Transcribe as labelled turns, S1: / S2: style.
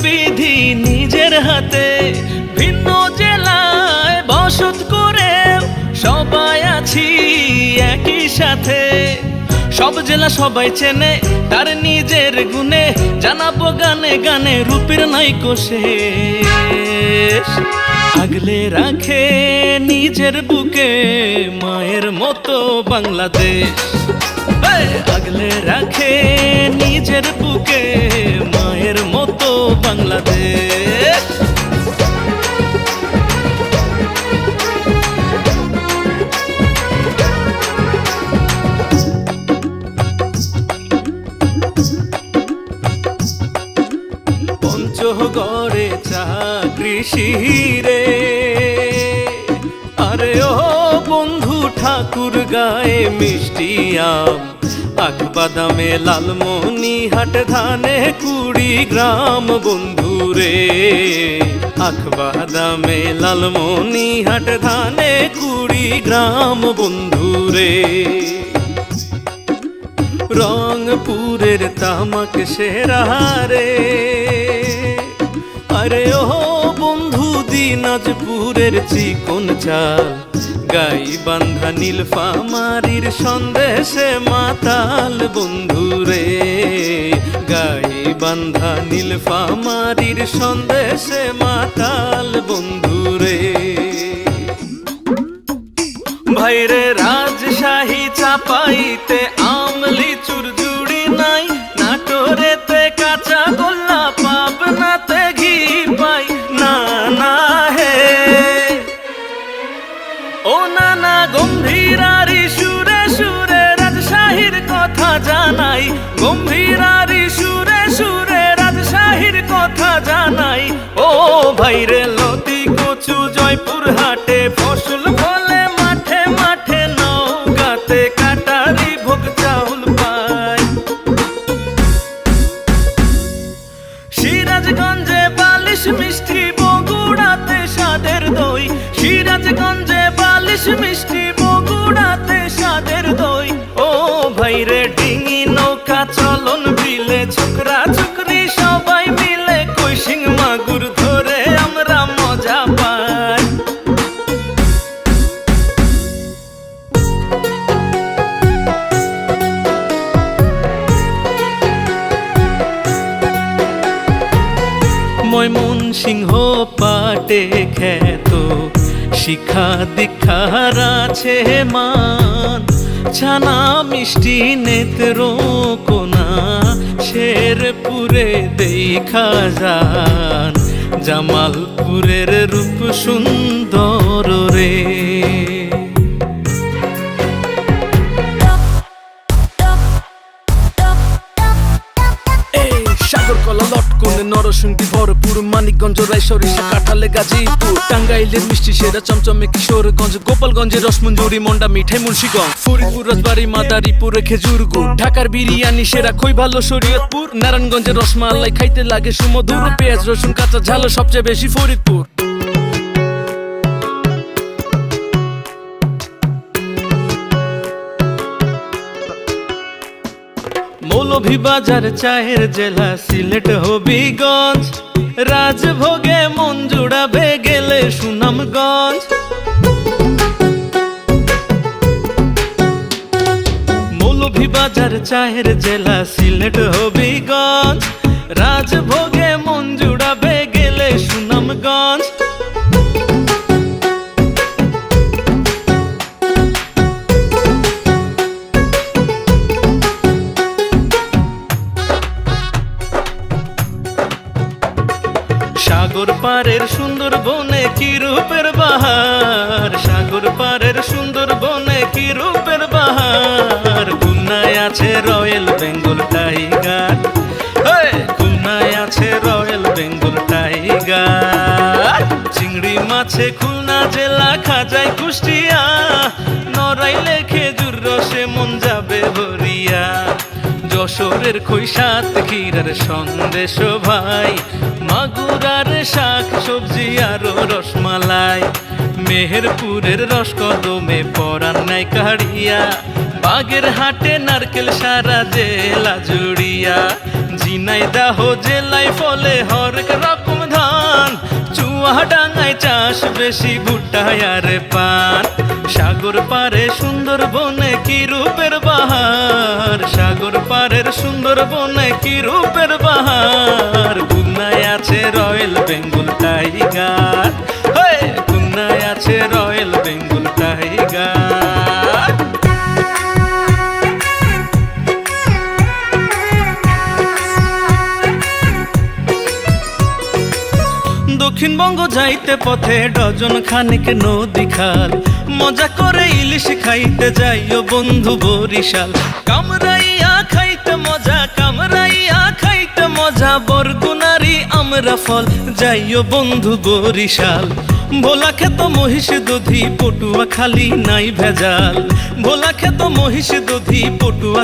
S1: বিধি নিজের হাতে, ভিন্ন জেলায় বসত করে সবাই আছি একই সাথে। সব জেলা সবাই চেনে তার নিজের গুণে, জানাবো গানে গানে রূপের নাইকো শেষ। আগলে রাখে নিজের বুকে মায়ের মতো বাংলাদেশ, আগলে রাখে নিজের বুকে মায়ের মতো বাংলাদেশ। পঞ্চগড়ে চাকরি শিরে, আরে ও বন্ধু ঠাকুর গায়ে মিষ্টি আম, আখ বাদামে লালমনিহাট ধানে 20 গ্রাম বন্ধুরে। আখ বাদামে লালমনিহাট ধানে 20 গ্রাম বন্ধুরে। রংপুরের তামাক সেরা রে, আরে ও বন্ধু দিনাজপুরের চিকন চাল, গাইবান্ধা নীলফামারীর সন্দেশে মাতাল বন্ধুরে। গাইবান্ধা নীলফামারীর সন্দেশে মাতাল বন্ধুরে। ভাইরে রাজশাহী চাপাইতে আম লিচুর জুড়ি নাই, নাটোরেতে কাঁচা গোল্লা পাবনাতে ঘি পাই না না হে। ও নানা গম্ভীরারি সুরে সুরে রাজশাহীর কথা জানাই, গম্ভীরারি সুরে সুরে রাজশাহীর কথা জানাই। ও ভাইরে লতি কচু জয়পুর হাটে ফসল ফলে মাঠে মাঠে, নওগাঁতে কাটারি ভোগ চাউল পাই। সিরাজগঞ্জে বালিশ মিষ্টি, বগুড়াতে স্বাদের দই। সিরাজগঞ্জে বালিশ মিষ্টি, বগুড়াতে স্বাদের দই। ও ভাইরে ডিঙি নৌকা চলন বিলে, ছোকরা ছোকরি সবাই মিলে কইসিং মাগুর ধরে আমরা মজা পাই। ময়মনসিংহ পাটে খ্যাত, শিক্ষা দীক্ষার আছে মান। ছানা মিষ্টি নেত্রকোনা, শেরপুরে দেখা যান। জামালপুরের রূপ সুন্দর রে। সাগরকলা লটকনে নরসিংদী ভরপুর, মানিকগঞ্জ রায়সরিষা কাঁঠালে গাজীপুর। টাঙ্গাইলের মিষ্টি সেরা চমচমে কিশোরগঞ্জ, গোপালগঞ্জের রসমঞ্জুরি মন্ডা মিঠাই মুন্সিগঞ্জ। ফরিদপুর রাজবাড়ী মাদারীপুরে খেজুর গুড়, ঢাকার বিরিয়ানি সেরা খই ভালো শরীয়তপুর। নারায়ণগঞ্জের রসমালাই খাইতে লাগে সুমধুর, পেঁয়াজ রসুন কাঁচা ঝাল সবচেয়ে বেশি ফরিদপুর। মৌলভীবাজার চায়ের জেলা সিলেট হবিগঞ্জ, রাজভোগে মন জুড়াবে গেলে সুনামগঞ্জ। মৌলভীবাজার চায়ের জেলা সিলেট হবিগঞ্জ, রাজভোগে মন জুড়াবে গেলে সুনামগঞ্জ। সাগর পারের সুন্দর বনে কি রূপের বাহার, সাগর পারের সুন্দর বনে কি রূপের বাহার। খুলনায় আছে রয়্যাল বেঙ্গল টাইগার, খুলনায় আছে রয়্যাল বেঙ্গল টাইগার। চিংড়ি মাছে খুলনা জেলা খাজায় কুষ্টিয়া, নড়াইলে খেজুর রসে মন যাবে ভরিয়া। যশোরের খৈসাত ক্ষীরার সন্দেশ ভাই, মাগুরার শাক সবজি আরো রসমালাই। মেহেরপুরের রসকদমে পরান নাই কাড়িয়া, বাগের হাটে নারকেল সারা জেলা জুড়িয়া। ঝিনাইদহ জেলায় ফলে হরেক রকম ধান, চুয়াডাঙ্গায় চাষ বেশি ভুট্টা আর পান। সাগর পারে সুন্দরবনে কি রূপের বাহার, সাগর পারের সুন্দরবনে কি রূপের বাহার। খুলনায় আছে রয়্যাল বেঙ্গল টাইগার, খুলনায় আছে রয়্যাল বেঙ্গল টাইগার। দক্ষিণবঙ্গ যাইতে পথে ডজন খানিক নদী খাল, মজা করে ইলিশ খাইতে যাইও বন্ধু বরিশাল। কামরাইয়া খাইতে মজা, কামরাইয়া খাইতে মজা, বরগুনারি আমরা ফল যাইও বন্ধু বরিশাল। ভোলা খেত মহিষ দধি পটুয়া খালি নাই ভেজাল, ভোলা খেত মহিষ দধি পটুয়া